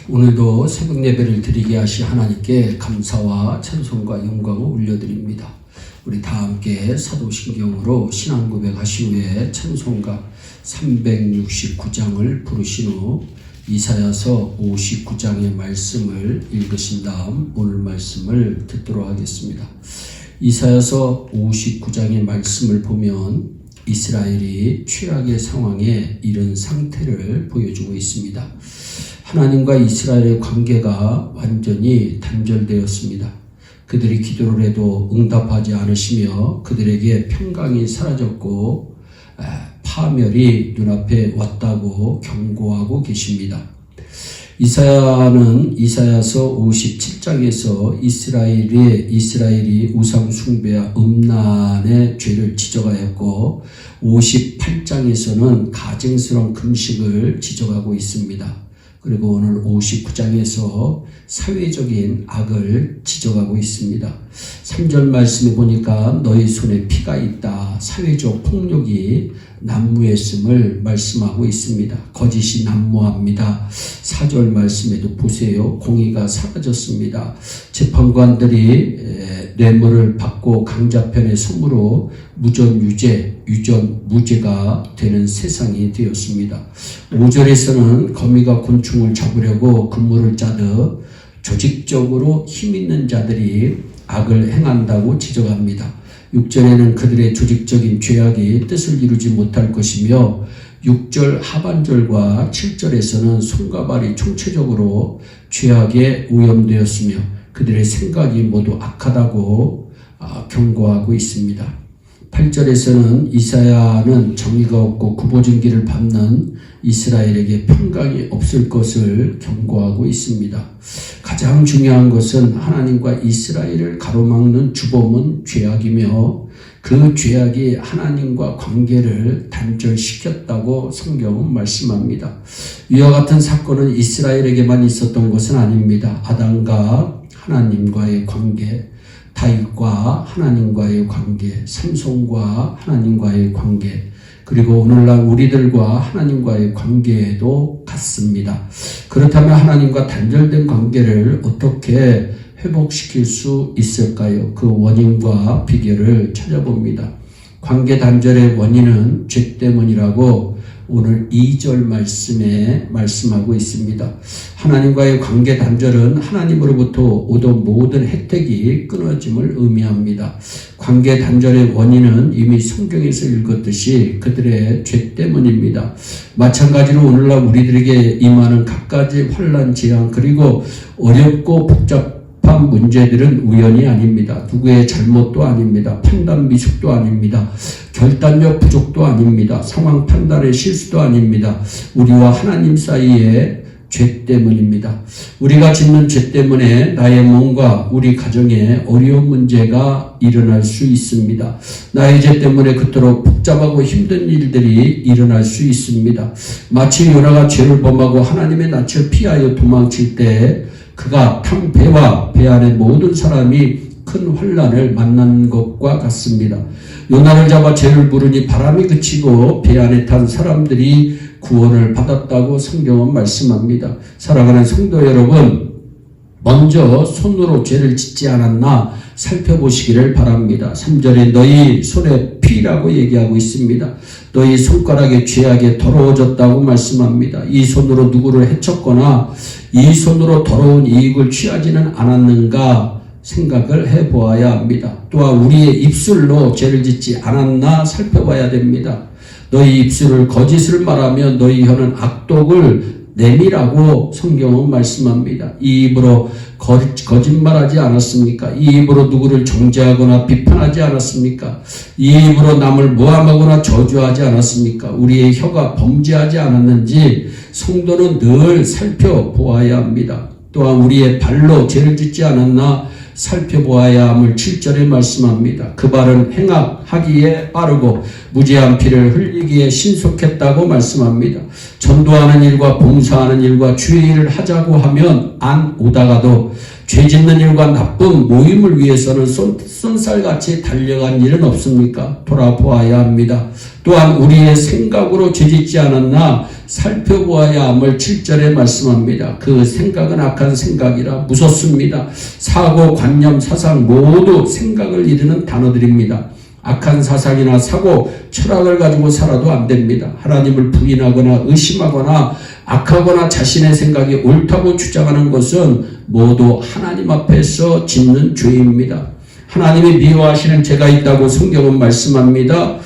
오늘도 새벽 예배를 드리게 하시 하나님께 감사와 찬송과 영광을 올려드립니다. 우리 다 함께 사도신경으로 신앙 고백하신 후에 찬송가 369장을 부르신 후 이사야서 59장의 말씀을 읽으신 다음 오늘 말씀을 듣도록 하겠습니다. 이사야서 59장의 말씀을 보면 이스라엘이 최악의 상황에 이른 상태를 보여주고 있습니다. 하나님과 이스라엘의 관계가 완전히 단절되었습니다. 그들이 기도를 해도 응답하지 않으시며 그들에게 평강이 사라졌고 파멸이 눈앞에 왔다고 경고하고 계십니다. 이사야는 이사야서 57장에서 이스라엘이 우상 숭배와 음란의 죄를 지적하였고 58장에서는 가증스러운 금식을 지적하고 있습니다. 그리고 오늘 59장에서 사회적인 악을 지적하고 있습니다. 3절 말씀에 보니까 너희 손에 피가 있다. 사회적 폭력이 난무했음을 말씀하고 있습니다. 거짓이 난무합니다. 4절 말씀에도 보세요. 공의가 사라졌습니다. 재판관들이 뇌물을 받고 강자편의 손으로 유전 무죄가 되는 세상이 되었습니다. 5절에서는 거미가 곤충을 잡으려고 그물을 짜듯 조직적으로 힘있는 자들이 악을 행한다고 지적합니다. 6절에는 그들의 조직적인 죄악이 뜻을 이루지 못할 것이며 6절 하반절과 7절에서는 손과 발이 총체적으로 죄악에 오염되었으며 그들의 생각이 모두 악하다고 경고하고 있습니다. 8절에서는 이사야는 정의가 없고 굽어진 길을 밟는 이스라엘에게 평강이 없을 것을 경고하고 있습니다. 가장 중요한 것은 하나님과 이스라엘을 가로막는 주범은 죄악이며 그 죄악이 하나님과 관계를 단절시켰다고 성경은 말씀합니다. 이와 같은 사건은 이스라엘에게만 있었던 것은 아닙니다. 아담과 하나님과의 관계, 다윗과 하나님과의 관계, 삼손과 하나님과의 관계, 그리고 오늘날 우리들과 하나님과의 관계도 같습니다. 그렇다면 하나님과 단절된 관계를 어떻게 회복시킬 수 있을까요? 그 원인과 비결을 찾아봅니다. 관계 단절의 원인은 죄 때문이라고 오늘 2절 말씀에 말씀하고 있습니다. 하나님과의 관계 단절은 하나님으로부터 오던 모든 혜택이 끊어짐을 의미합니다. 관계 단절의 원인은 이미 성경에서 읽었듯이 그들의 죄 때문입니다. 마찬가지로 오늘날 우리들에게 임하는 갖가지 환난, 재앙, 그리고 어렵고 복잡한 문제들은 우연이 아닙니다. 누구의 잘못도 아닙니다. 판단 미숙도 아닙니다. 결단력 부족도 아닙니다. 상황 판단의 실수도 아닙니다. 우리와 하나님 사이의 죄 때문입니다. 우리가 짓는 죄 때문에 나의 몸과 우리 가정에 어려운 문제가 일어날 수 있습니다. 나의 죄 때문에 그토록 복잡하고 힘든 일들이 일어날 수 있습니다. 마치 요나가 죄를 범하고 하나님의 낯을 피하여 도망칠 때 그가 탄 배와 배 안의 모든 사람이 큰 환난을 만난 것과 같습니다. 요나를 잡아 죄를 부르니 바람이 그치고 배 안에 탄 사람들이 구원을 받았다고 성경은 말씀합니다. 사랑하는 성도 여러분, 먼저 손으로 죄를 짓지 않았나 살펴보시기를 바랍니다. 3절에 너희 손에 피라고 얘기하고 있습니다. 너희 손가락의 죄악에 더러워졌다고 말씀합니다. 이 손으로 누구를 해쳤거나 이 손으로 더러운 이익을 취하지는 않았는가 생각을 해보아야 합니다. 또한 우리의 입술로 죄를 짓지 않았나 살펴봐야 됩니다. 너희 입술을 거짓을 말하며 너희 혀는 악독을 내밀라고 성경은 말씀합니다. 이 입으로 거짓말하지 않았습니까? 이 입으로 누구를 정죄하거나 비판하지 않았습니까? 이 입으로 남을 모함하거나 저주하지 않았습니까? 우리의 혀가 범죄하지 않았는지 성도는 늘 살펴보아야 합니다. 또한 우리의 발로 죄를 짓지 않았나 살펴보아야 함을 7절에 말씀합니다. 그 발은 행악하기에 빠르고 무죄한 피를 흘리기에 신속했다고 말씀합니다. 전도하는 일과 봉사하는 일과 주의 일을 하자고 하면 안 오다가도 죄 짓는 일과 나쁜 모임을 위해서는 쏜살같이 달려간 일은 없습니까? 돌아보아야 합니다. 또한 우리의 생각으로 죄 짓지 않았나 살펴보아야 함을 7절에 말씀합니다. 그 생각은 악한 생각이라 무섭습니다. 사고, 관념, 사상 모두 생각을 이르는 단어들입니다. 악한 사상이나 사고, 철학을 가지고 살아도 안 됩니다. 하나님을 부인하거나 의심하거나 악하거나 자신의 생각이 옳다고 주장하는 것은 모두 하나님 앞에서 짓는 죄입니다. 하나님이 미워하시는 죄가 있다고 성경은 말씀합니다.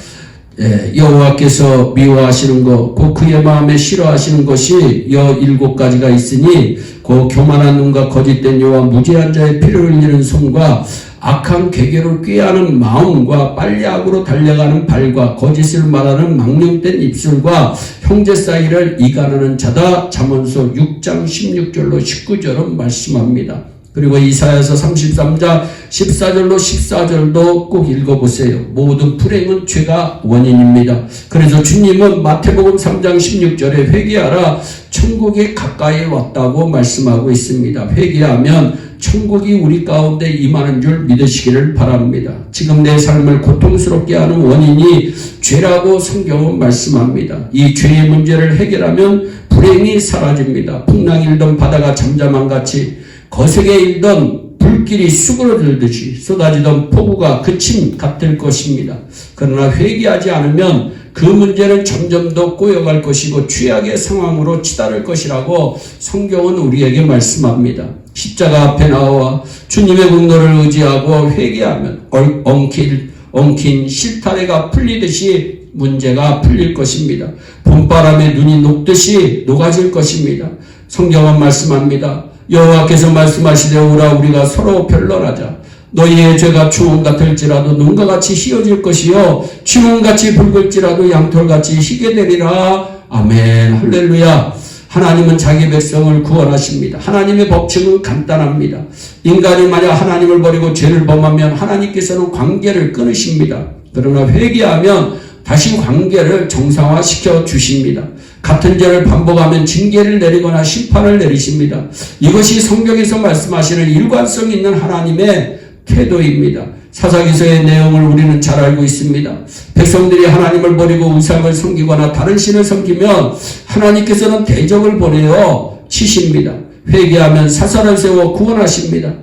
여호와께서 미워하시는 것, 곧 그의 마음에 싫어하시는 것이 17가지가 있으니 그 교만한 눈과 거짓된 혀와 무지한 자의 피를 흘리는 손과 악한 계교를 꾀하는 마음과 빨리 악으로 달려가는 발과 거짓을 말하는 망령된 입술과 형제 사이를 이간하는 자다. 잠언서 6장 16절로 19절은 말씀합니다. 그리고 이사야서 33장 14절로 14절도 꼭 읽어보세요. 모든 불행은 죄가 원인입니다. 그래서 주님은 마태복음 3장 16절에 회개하라 천국이 가까이 왔다고 말씀하고 있습니다. 회개하면 천국이 우리 가운데 임하는 줄 믿으시기를 바랍니다. 지금 내 삶을 고통스럽게 하는 원인이 죄라고 성경은 말씀합니다. 이 죄의 문제를 해결하면 불행이 사라집니다. 풍랑이 일던 바다가 잠잠한 같이 거세게 일던 불길이 수그러들듯이 쏟아지던 폭우가 그침 같을 것입니다. 그러나 회개하지 않으면 그 문제는 점점 더 꼬여갈 것이고 최악의 상황으로 치달을 것이라고 성경은 우리에게 말씀합니다. 십자가 앞에 나와 주님의 분노를 의지하고 회개하면 엉킨 실타래가 풀리듯이 문제가 풀릴 것입니다. 봄바람에 눈이 녹듯이 녹아질 것입니다. 성경은 말씀합니다. 여호와께서 말씀하시되 오라 우리가 서로 변론하자. 너희의 죄가 추운 같을지라도 눈과 같이 희어질 것이요 취문같이 붉을지라도 양털같이 희게 되리라. 아멘. 할렐루야. 하나님은 자기 백성을 구원하십니다. 하나님의 법칙은 간단합니다. 인간이 만약 하나님을 버리고 죄를 범하면 하나님께서는 관계를 끊으십니다. 그러나 회개하면 다시 관계를 정상화시켜 주십니다. 같은 죄를 반복하면 징계를 내리거나 심판을 내리십니다. 이것이 성경에서 말씀하시는 일관성 있는 하나님의 태도입니다. 사사기서의 내용을 우리는 잘 알고 있습니다. 백성들이 하나님을 버리고 우상을 섬기거나 다른 신을 섬기면 하나님께서는 대적을 보내어 치십니다. 회개하면 사사를 세워 구원하십니다.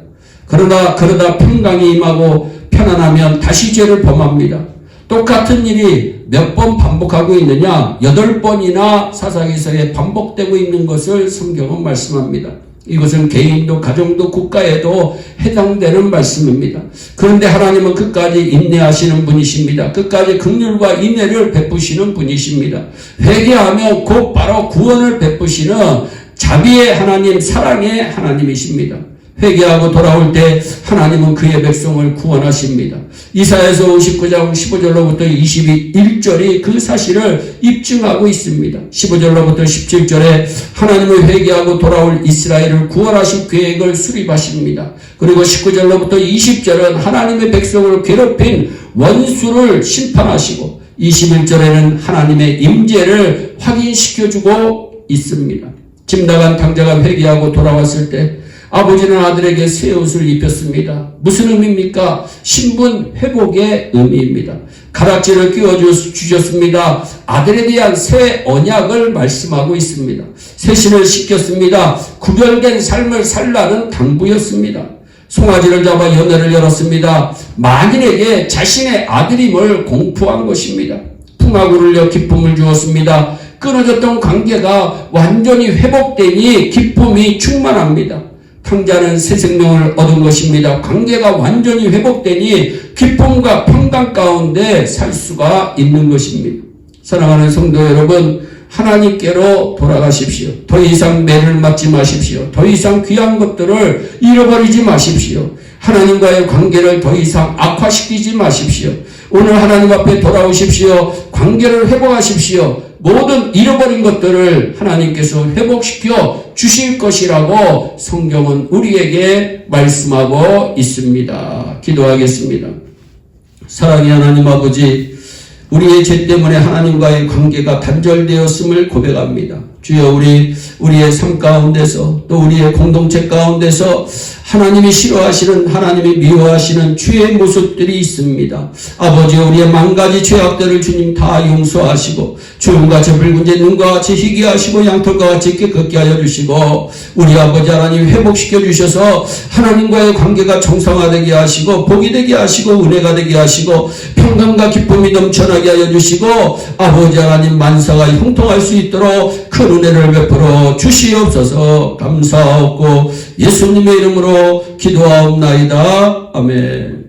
그러다 평강이 임하고 편안하면 다시 죄를 범합니다. 똑같은 일이 몇 번 반복하고 있느냐? 8번이나 사사기서에 반복되고 있는 것을 성경은 말씀합니다. 이것은 개인도 가정도 국가에도 해당되는 말씀입니다. 그런데 하나님은 끝까지 인내하시는 분이십니다. 끝까지 긍휼과 인애를 베푸시는 분이십니다. 회개하면 곧바로 구원을 베푸시는 자비의 하나님, 사랑의 하나님이십니다. 회개하고 돌아올 때 하나님은 그의 백성을 구원하십니다. 이사야서 59장 15절로부터 21절이 그 사실을 입증하고 있습니다. 15절로부터 17절에 하나님을 회개하고 돌아올 이스라엘을 구원하실 계획을 수립하십니다. 그리고 19절로부터 20절은 하나님의 백성을 괴롭힌 원수를 심판하시고 21절에는 하나님의 임재를 확인시켜주고 있습니다. 짐 나간 탕자가 회개하고 돌아왔을 때 아버지는 아들에게 새 옷을 입혔습니다. 무슨 의미입니까? 신분 회복의 의미입니다. 가락지를 끼워주셨습니다. 아들에 대한 새 언약을 말씀하고 있습니다. 새 신을 씻겼습니다. 구별된 삶을 살라는 당부였습니다. 송아지를 잡아 연회를 열었습니다. 만인에게 자신의 아들임을 공포한 것입니다. 풍악을 울려 기쁨을 주었습니다. 끊어졌던 관계가 완전히 회복되니 기쁨이 충만합니다. 탕자는 새 생명을 얻은 것입니다. 관계가 완전히 회복되니 기쁨과 평강 가운데 살 수가 있는 것입니다. 사랑하는 성도 여러분, 하나님께로 돌아가십시오. 더 이상 매를 맞지 마십시오. 더 이상 귀한 것들을 잃어버리지 마십시오. 하나님과의 관계를 더 이상 악화시키지 마십시오. 오늘 하나님 앞에 돌아오십시오. 관계를 회복하십시오. 모든 잃어버린 것들을 하나님께서 회복시켜 주실 것이라고 성경은 우리에게 말씀하고 있습니다. 기도하겠습니다. 사랑의 하나님 아버지, 우리의 죄 때문에 하나님과의 관계가 단절되었음을 고백합니다. 주여 우리의 삶 가운데서 또 우리의 공동체 가운데서 하나님이 싫어하시는 하나님이 미워하시는 죄의 모습들이 있습니다. 아버지 우리의 만 가지 죄악들을 주님 다 용서하시고 주름과 같이 붉은 제 눈과 같이 희게 하시고 양털과 같이 깨끗게 하여 주시고 우리 아버지 하나님 회복시켜 주셔서 하나님과의 관계가 정상화되게 하시고 복이 되게 하시고 은혜가 되게 하시고 평강과 기쁨이 넘쳐나게 하여 주시고 아버지 하나님 만사가 형통할 수 있도록 큰 은혜를 베풀어 주시옵소서. 감사하옵고 예수님의 이름으로 기도하옵나이다. 아멘.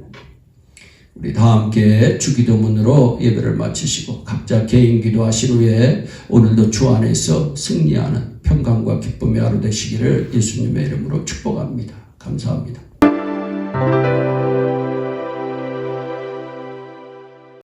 우리 다 함께 주기도문으로 예배를 마치시고 각자 개인 기도하신 후에 오늘도 주 안에서 승리하는 평강과 기쁨의 하루 되시기를 예수님의 이름으로 축복합니다. 감사합니다.